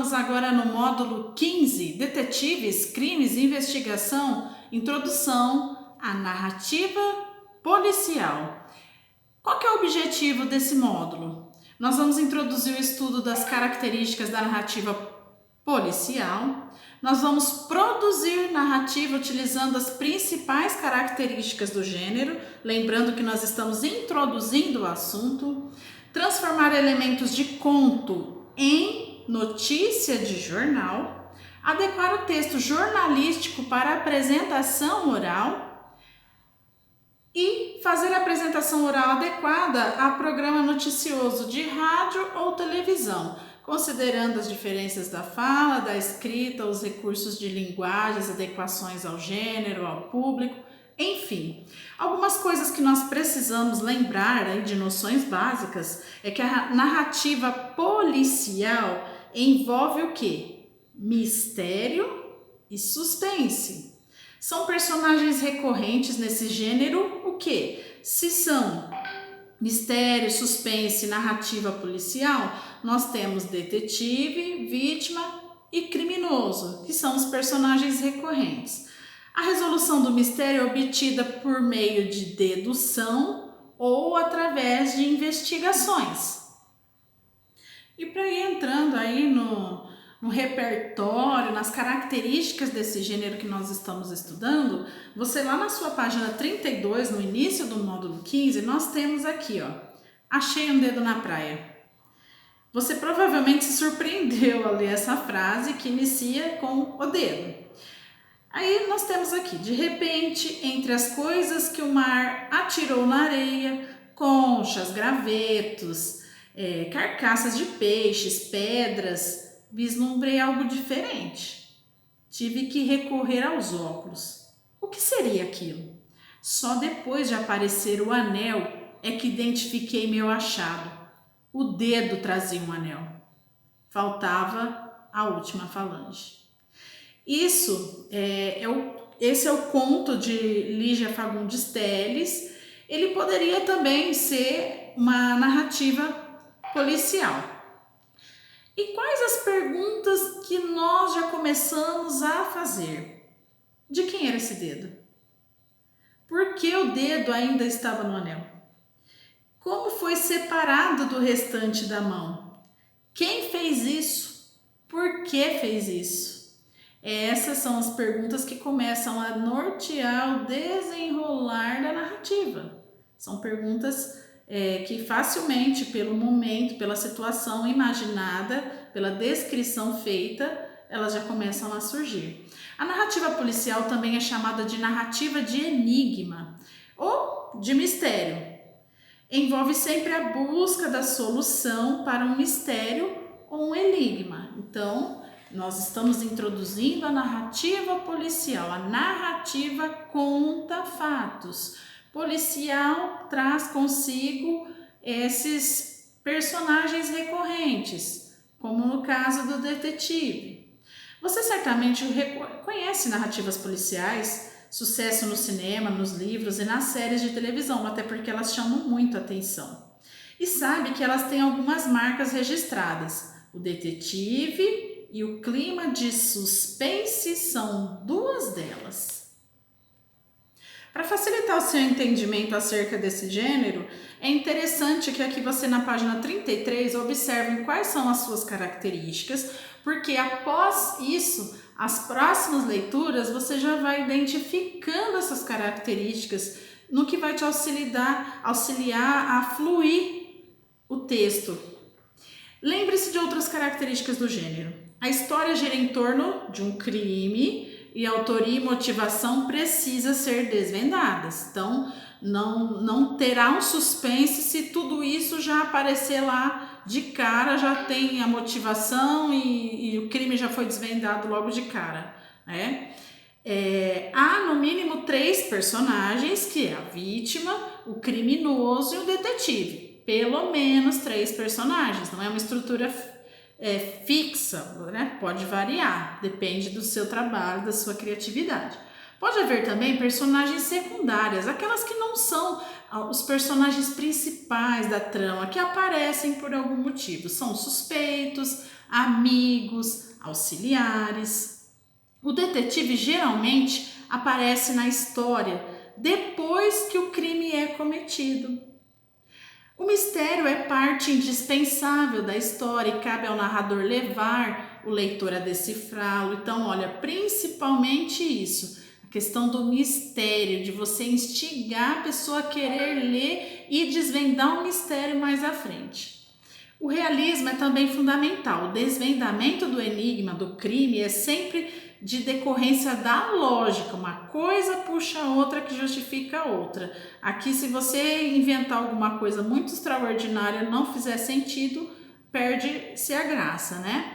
vamos agora no módulo 15, Detetives, Crimes e Investigação, Introdução à Narrativa Policial. Qual que é o objetivo desse módulo? Nós vamos introduzir o estudo das características da narrativa policial. Nós vamos produzir narrativa utilizando as principais características do gênero, lembrando que nós estamos introduzindo o assunto. Transformar elementos de conto em notícia de jornal. Adequar o texto jornalístico para apresentação oral. E fazer a apresentação oral adequada a programa noticioso de rádio ou televisão, considerando as diferenças da fala, da escrita, os recursos de linguagem, as adequações ao gênero, ao público, enfim. Algumas coisas que nós precisamos lembrar aí de noções básicas é que a narrativa policial envolve o quê? Mistério e suspense. São personagens recorrentes nesse gênero, o quê? Se são mistério, suspense, narrativa policial, nós temos detetive, vítima e criminoso, que são os personagens recorrentes. A resolução do mistério é obtida por meio de dedução ou através de investigações. E para ir entrando aí no repertório, nas características desse gênero que nós estamos estudando, você lá na sua página 32, no início do módulo 15, nós temos aqui, ó, achei um dedo na praia. Você provavelmente se surpreendeu ao ler essa frase que inicia com o dedo. Aí nós temos aqui, de repente, entre as coisas que o mar atirou na areia, conchas, gravetos, carcaças de peixes, pedras, vislumbrei algo diferente. Tive que recorrer aos óculos. O que seria aquilo? Só depois de aparecer o anel é que identifiquei meu achado. O dedo trazia um anel. Faltava a última falange. Esse é o conto de Lígia Fagundes Telles. Ele poderia também ser uma narrativa policial. E quais as perguntas que nós já começamos a fazer? De quem era esse dedo? Por que o dedo ainda estava no anel? Como foi separado do restante da mão? Quem fez isso? Por que fez isso? Essas são as perguntas que começam a nortear o desenrolar da narrativa. São perguntas que facilmente, pelo momento, pela situação imaginada, pela descrição feita, elas já começam a surgir. A narrativa policial também é chamada de narrativa de enigma ou de mistério. Envolve sempre a busca da solução para um mistério ou um enigma. Então, nós estamos introduzindo a narrativa policial. A narrativa conta fatos. Policial traz consigo esses personagens recorrentes, como no caso do detetive. Você certamente conhece narrativas policiais, sucesso no cinema, nos livros e nas séries de televisão, até porque elas chamam muito a atenção. E sabe que elas têm algumas marcas registradas. O detetive e o clima de suspense são duas delas. Para facilitar o seu entendimento acerca desse gênero, é interessante que aqui você na página 33 observe quais são as suas características, porque após isso, as próximas leituras você já vai identificando essas características no que vai te auxiliar a fluir o texto. Lembre-se de outras características do gênero. A história gira em torno de um crime e autoria e motivação precisa ser desvendadas. Então, não terá um suspense se tudo isso já aparecer lá de cara, já tem a motivação e o crime já foi desvendado logo de cara, né? Há no mínimo 3 personagens, que é a vítima, o criminoso e o detetive. Pelo menos 3 personagens, não é uma estrutura fixa, né? Pode variar, depende do seu trabalho, da sua criatividade. Pode haver também personagens secundárias, aquelas que não são os personagens principais da trama, que aparecem por algum motivo. São suspeitos, amigos, auxiliares. O detetive geralmente aparece na história depois que o crime é cometido. O mistério é parte indispensável da história e cabe ao narrador levar o leitor a decifrá-lo. Então, olha, principalmente isso, a questão do mistério, de você instigar a pessoa a querer ler e desvendar o mistério mais à frente. O realismo é também fundamental. O desvendamento do enigma, do crime, é sempre de decorrência da lógica. Uma coisa puxa a outra que justifica a outra. Aqui, se você inventar alguma coisa muito extraordinária, não fizer sentido, perde-se a graça, né?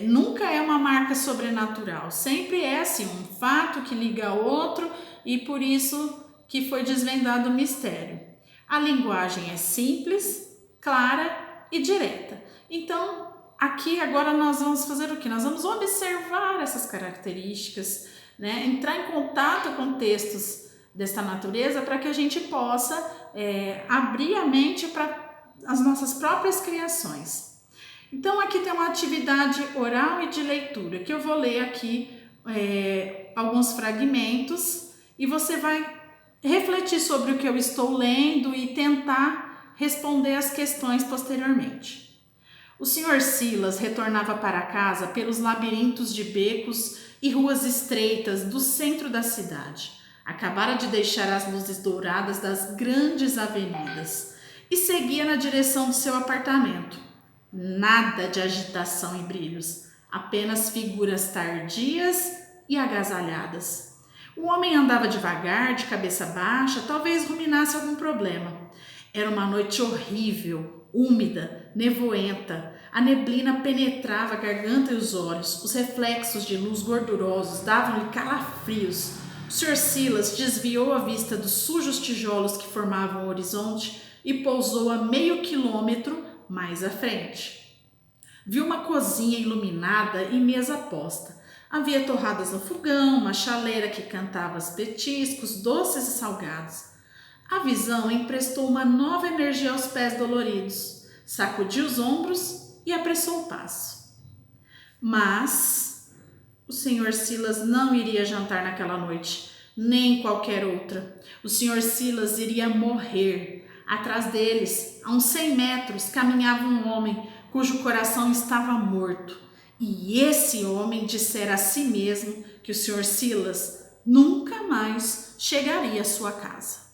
Nunca é uma marca sobrenatural. Sempre é assim, um fato que liga a outro e por isso que foi desvendado o mistério. A linguagem é simples, clara e direta. Então, aqui agora nós vamos fazer o que? Nós vamos observar essas características, né? Entrar em contato com textos desta natureza para que a gente possa abrir a mente para as nossas próprias criações. Então, aqui tem uma atividade oral e de leitura, que eu vou ler aqui alguns fragmentos e você vai refletir sobre o que eu estou lendo e tentar responder as questões posteriormente. O Sr. Silas retornava para casa pelos labirintos de becos e ruas estreitas do centro da cidade. Acabara de deixar as luzes douradas das grandes avenidas e seguia na direção do seu apartamento. Nada de agitação e brilhos, apenas figuras tardias e agasalhadas. O homem andava devagar, de cabeça baixa, talvez ruminasse algum problema. Era uma noite horrível, úmida, nevoenta. A neblina penetrava a garganta e os olhos. Os reflexos de luz gordurosos davam-lhe calafrios. O Sr. Silas desviou a vista dos sujos tijolos que formavam o horizonte e pousou a meio quilômetro mais à frente. Viu uma cozinha iluminada e mesa posta. Havia torradas no fogão, uma chaleira que cantava petiscos, doces e salgados. A visão emprestou uma nova energia aos pés doloridos. Sacudiu os ombros e apressou o passo. Mas o Sr. Silas não iria jantar naquela noite, nem qualquer outra. O Sr. Silas iria morrer. Atrás deles, a uns 100 metros, caminhava um homem cujo coração estava morto. E esse homem dissera a si mesmo que o Sr. Silas nunca mais chegaria à sua casa.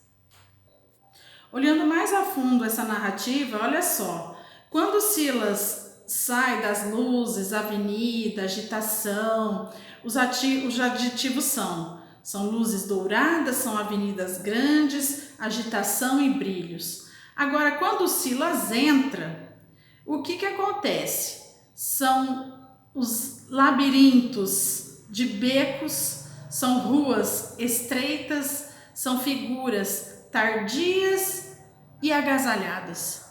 Olhando mais a fundo essa narrativa, olha só, quando Silas sai das luzes, avenida, agitação, os adjetivos são luzes douradas, são avenidas grandes, agitação e brilhos. Agora, quando Silas entra, o que acontece? São os labirintos de becos, são ruas estreitas, são figuras tardias e agasalhadas.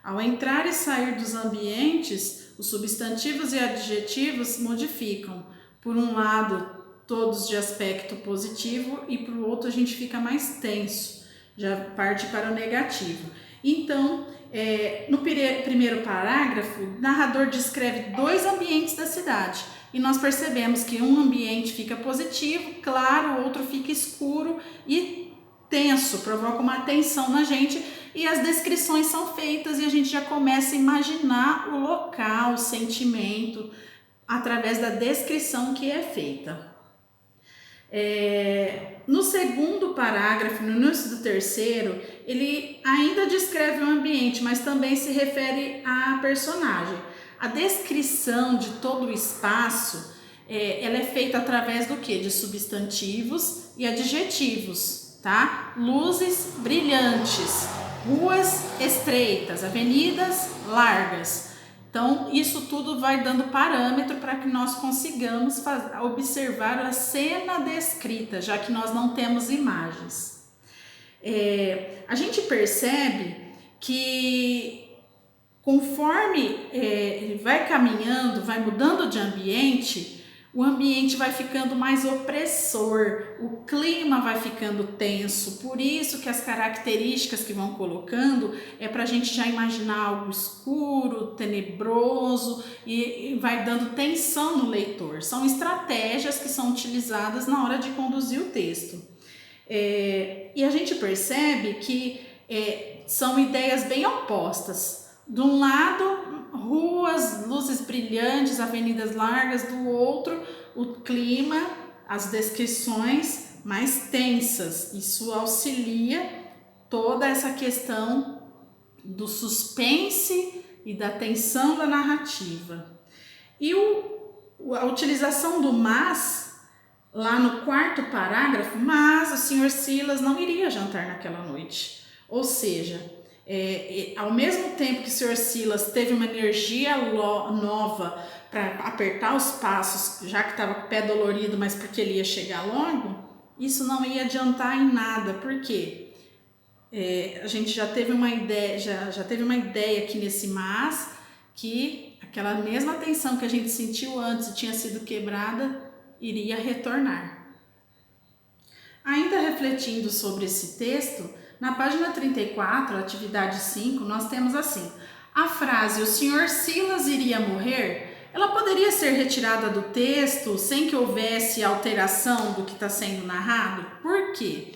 Ao entrar e sair dos ambientes, os substantivos e adjetivos modificam. Por um lado, todos de aspecto positivo e por outro a gente fica mais tenso, já parte para o negativo. Então, no primeiro parágrafo, o narrador descreve 2 ambientes da cidade e nós percebemos que um ambiente fica positivo, claro, o outro fica escuro e tenso, provoca uma tensão na gente e as descrições são feitas e a gente já começa a imaginar o local, o sentimento, através da descrição que é feita. No segundo parágrafo, no início do terceiro, ele ainda descreve o ambiente, mas também se refere à personagem. A descrição de todo o espaço, ela é feita através do quê? De substantivos e adjetivos, tá? Luzes brilhantes, ruas estreitas, avenidas largas. Então, isso tudo vai dando parâmetro para que nós consigamos observar a cena descrita, já que nós não temos imagens. A gente percebe que conforme ele vai caminhando, vai mudando de ambiente, o ambiente vai ficando mais opressor, o clima vai ficando tenso. Por isso que as características que vão colocando é para a gente já imaginar algo escuro, tenebroso e vai dando tensão no leitor. São estratégias que são utilizadas na hora de conduzir o texto. E a gente percebe que são ideias bem opostas. De um lado, ruas, luzes brilhantes, avenidas largas, do outro, o clima, as descrições mais tensas. Isso auxilia toda essa questão do suspense e da tensão da narrativa. E a utilização do mas, lá no quarto parágrafo, mas o Sr. Silas não iria jantar naquela noite. Ou seja, ao mesmo tempo que o Sr. Silas teve uma energia nova para apertar os passos, já que estava com o pé dolorido, mas porque ele ia chegar logo, isso não ia adiantar em nada. Por quê? A gente já teve uma ideia, já teve uma ideia aqui nesse mas, que aquela mesma tensão que a gente sentiu antes e tinha sido quebrada, iria retornar. Ainda refletindo sobre esse texto, na página 34, atividade 5, nós temos assim: a frase "o Sr. Silas iria morrer", ela poderia ser retirada do texto sem que houvesse alteração do que está sendo narrado? Por quê?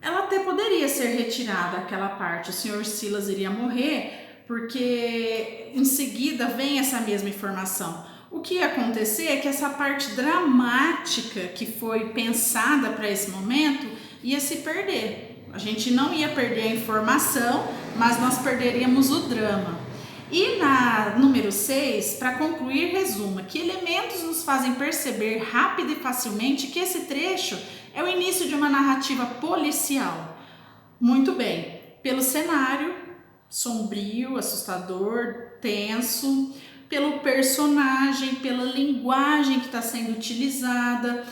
Ela até poderia ser retirada aquela parte, o Sr. Silas iria morrer, porque em seguida vem essa mesma informação. O que ia acontecer é que essa parte dramática que foi pensada para esse momento ia se perder. A gente não ia perder a informação, mas nós perderíamos o drama. E na número 6, para concluir, resuma que elementos nos fazem perceber rápido e facilmente que esse trecho é o início de uma narrativa policial. Muito bem, pelo cenário sombrio, assustador, tenso, pelo personagem, pela linguagem que está sendo utilizada,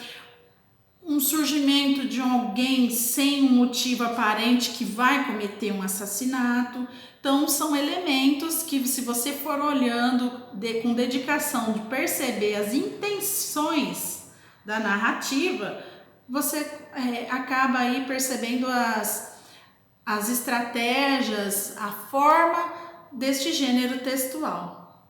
um surgimento de alguém sem um motivo aparente que vai cometer um assassinato. Então são elementos que, se você for olhando com dedicação de perceber as intenções da narrativa, você acaba aí percebendo as estratégias, a forma deste gênero textual.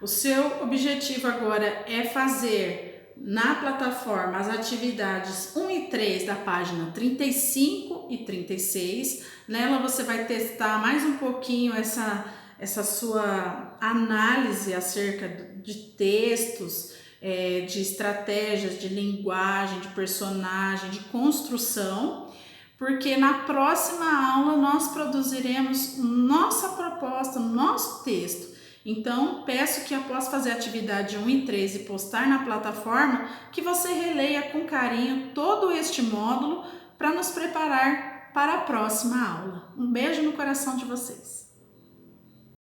O seu objetivo agora é fazer na plataforma as atividades 1 e 3 da página 35 e 36. Nela você vai testar mais um pouquinho essa sua análise acerca de textos, de estratégias, de linguagem, de personagem, de construção, porque na próxima aula nós produziremos nossa proposta, nosso texto. Então, peço que após fazer a atividade 1 e 3 e postar na plataforma, que você releia com carinho todo este módulo para nos preparar para a próxima aula. Um beijo no coração de vocês!